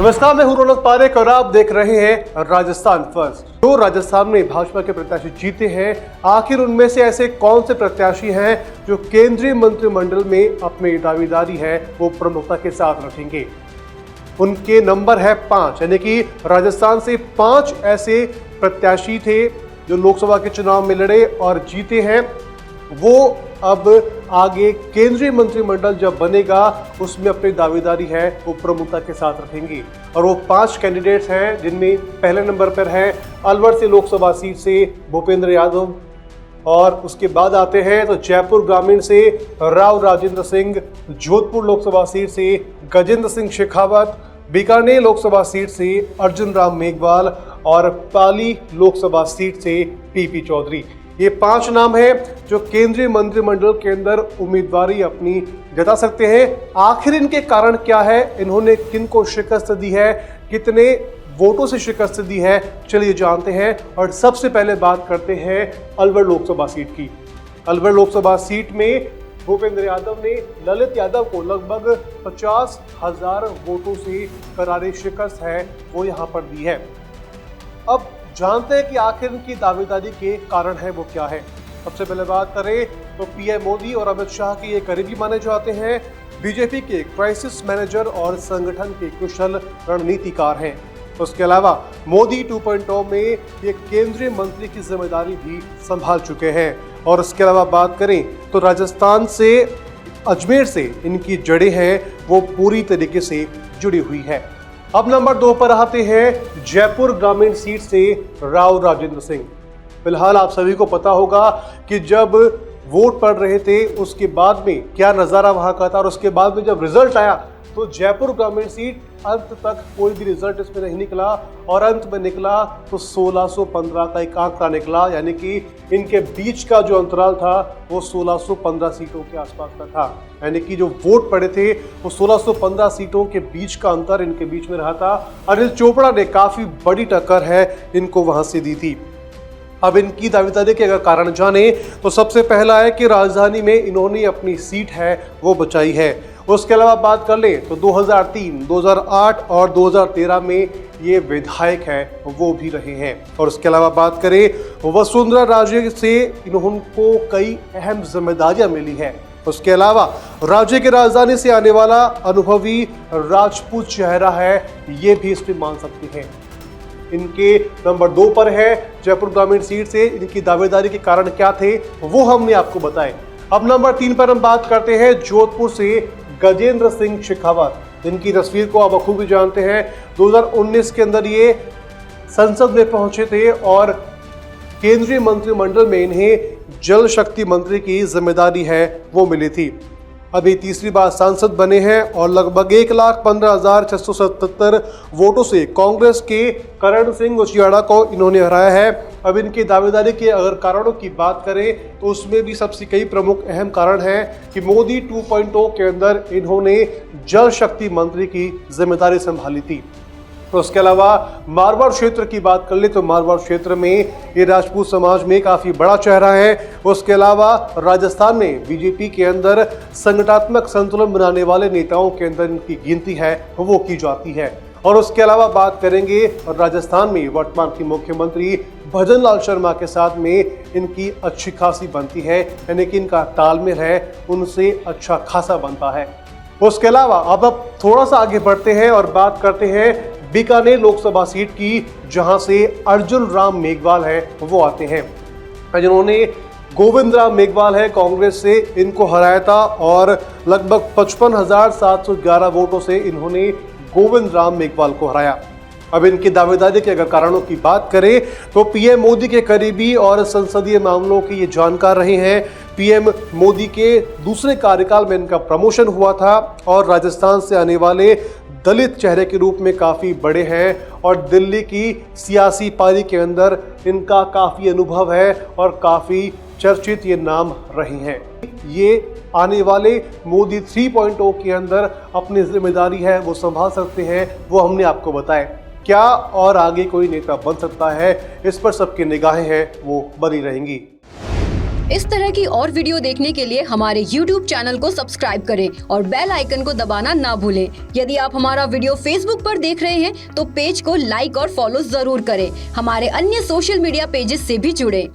नमस्कार, मैं हूं रौनक पारेख और आप देख रहे हैं राजस्थान फर्स्ट। जो राजस्थान में भाजपा के प्रत्याशी जीते हैं, आखिर उनमें से ऐसे कौन से प्रत्याशी हैं जो केंद्रीय मंत्रिमंडल में अपनी दावेदारी है वो प्रमुखता के साथ रखेंगे। उनके नंबर है 5, यानी कि राजस्थान से 5 ऐसे प्रत्याशी थे जो लोकसभा के चुनाव में लड़े और जीते हैं। वो अब आगे केंद्रीय मंत्रिमंडल जब बनेगा उसमें अपनी दावेदारी है वो प्रमुखता के साथ रखेंगे। और वो 5 कैंडिडेट्स हैं जिनमें पहले नंबर पर है अलवर से लोकसभा सीट से भूपेंद्र यादव, और उसके बाद आते हैं तो जयपुर ग्रामीण से राव राजेंद्र सिंह, जोधपुर लोकसभा सीट से गजेंद्र सिंह शेखावत, बीकानेर लोकसभा सीट से अर्जुन राम मेघवाल और पाली लोकसभा सीट से पीपी चौधरी। ये 5 नाम हैं जो केंद्रीय मंत्रिमंडल के अंदर उम्मीदवारी अपनी जता सकते हैं। आखिर इनके कारण क्या है, इन्होंने किनको शिकस्त दी है, कितने वोटों से शिकस्त दी है, चलिए जानते हैं। और सबसे पहले बात करते हैं अलवर लोकसभा सीट की। अलवर लोकसभा सीट में भूपेंद्र यादव ने ललित यादव को लगभग 50,000 वोटों से करारी शिकस्त है वो यहाँ पर दी है। अब जानते हैं कि आखिर इनकी दावेदारी के कारण है वो क्या है। सबसे पहले बात करें तो पीएम मोदी और अमित शाह के ये करीबी माने जाते हैं। बीजेपी के क्राइसिस मैनेजर और संगठन के कुशल रणनीतिकार हैं। उसके अलावा मोदी 2.0 में ये केंद्रीय मंत्री की जिम्मेदारी भी संभाल चुके हैं। और उसके अलावा बात करें तो राजस्थान से, अजमेर से इनकी जड़ें हैं वो पूरी तरीके से जुड़ी हुई है। अब नंबर 2 पर आते हैं जयपुर ग्रामीण सीट से राव राजेंद्र सिंह। फिलहाल आप सभी को पता होगा कि जब वोट पड़ रहे थे उसके बाद में क्या नज़ारा वहां का था, और उसके बाद में जब रिजल्ट आया तो जयपुर ग्रामीण सीट अंत तक कोई भी रिजल्ट इसमें नहीं निकला, और अंत में निकला तो 1615 का एक आंकड़ा निकला, यानी कि इनके बीच का जो अंतराल था वो 1615 सीटों के आसपास का था। यानी कि जो वोट पड़े थे वो 1615 सीटों के बीच का अंतर इनके बीच में रहा था। अनिल चोपड़ा ने काफी बड़ी टक्कर है इनको वहां से दी थी। अब इनकी दावेदारी के अगर कारण जाने तो सबसे पहला है कि राजधानी में इन्होंने अपनी सीट है वो बचाई है। उसके अलावा बात कर लें तो 2003, 2008 और 2013 में ये विधायक हैं वो भी रहे हैं। और उसके अलावा बात करें वसुंधरा राजे से इनको कई अहम जिम्मेदारियां मिली हैं। उसके अलावा राज्य की राजधानी से आने वाला अनुभवी राजपूत चेहरा है, ये भी इसमें मान सकते हैं। इनके नंबर 2 पर है जयपुर ग्रामीण सीट से इनकी दावेदारी के कारण क्या थे वो हमने आपको बताए। अब नंबर 3 पर हम बात करते हैं जोधपुर से गजेंद्र सिंह शेखावत, जिनकी तस्वीर को आप बखूबी जानते हैं। 2019 के अंदर ये संसद में पहुंचे थे और केंद्रीय मंत्रिमंडल में इन्हें जल शक्ति मंत्री की जिम्मेदारी है वो मिली थी। अभी तीसरी बार सांसद बने हैं और लगभग 1,15,677 वोटों से कांग्रेस के करण सिंह उचियाड़ा को इन्होंने हराया है। अब इनकी दावेदारी के अगर कारणों की बात करें तो उसमें भी सबसे कई प्रमुख अहम कारण हैं कि मोदी 2.0 के अंदर इन्होंने जल शक्ति मंत्री की जिम्मेदारी संभाली थी। तो उसके अलावा मारवाड़ क्षेत्र की बात कर ले तो मारवाड़ क्षेत्र में ये राजपूत समाज में काफी बड़ा चेहरा है। उसके अलावा राजस्थान में बीजेपी के अंदर संगठनात्मक संतुलन बनाने वाले नेताओं के अंदर इनकी गिनती है वो की जाती है। और उसके अलावा बात करेंगे राजस्थान में वर्तमान की मुख्यमंत्री भजन लाल शर्मा के साथ में इनकी अच्छी खासी बनती है, यानी कि इनका तालमेल है उनसे अच्छा खासा बनता है। उसके अलावा अब थोड़ा सा आगे बढ़ते हैं और बात करते हैं बीकानेर लोकसभा सीट की, जहां से अर्जुन राम मेघवाल है वो आते हैं, जिन्होंने गोविंद राम मेघवाल है कांग्रेस से इनको हराया था और लगभग 55,711 वोटों से इन्होंने गोविंद राम मेघवाल को हराया। अब इनकी दावेदारी के अगर कारणों की बात करें तो पीएम मोदी के करीबी और संसदीय मामलों के ये जानकार रहे हैं। पीएम मोदी के दूसरे कार्यकाल में इनका प्रमोशन हुआ था और राजस्थान से आने वाले दलित चेहरे के रूप में काफ़ी बड़े हैं और दिल्ली की सियासी पारी के अंदर इनका काफ़ी अनुभव है और काफ़ी चर्चित ये नाम रहे हैं। ये आने वाले मोदी 3.0 के अंदर अपनी जिम्मेदारी है वो संभाल सकते हैं, वो हमने आपको बताया। क्या और आगे कोई नेता बन सकता है, इस पर सबकी निगाहें हैं वो बनी रहेंगी। इस तरह की और वीडियो देखने के लिए हमारे YouTube चैनल को सब्सक्राइब करें और बेल आइकन को दबाना ना भूलें। यदि आप हमारा वीडियो Facebook पर देख रहे हैं तो पेज को लाइक और फॉलो जरूर करें। हमारे अन्य सोशल मीडिया पेजेस से भी जुड़ें।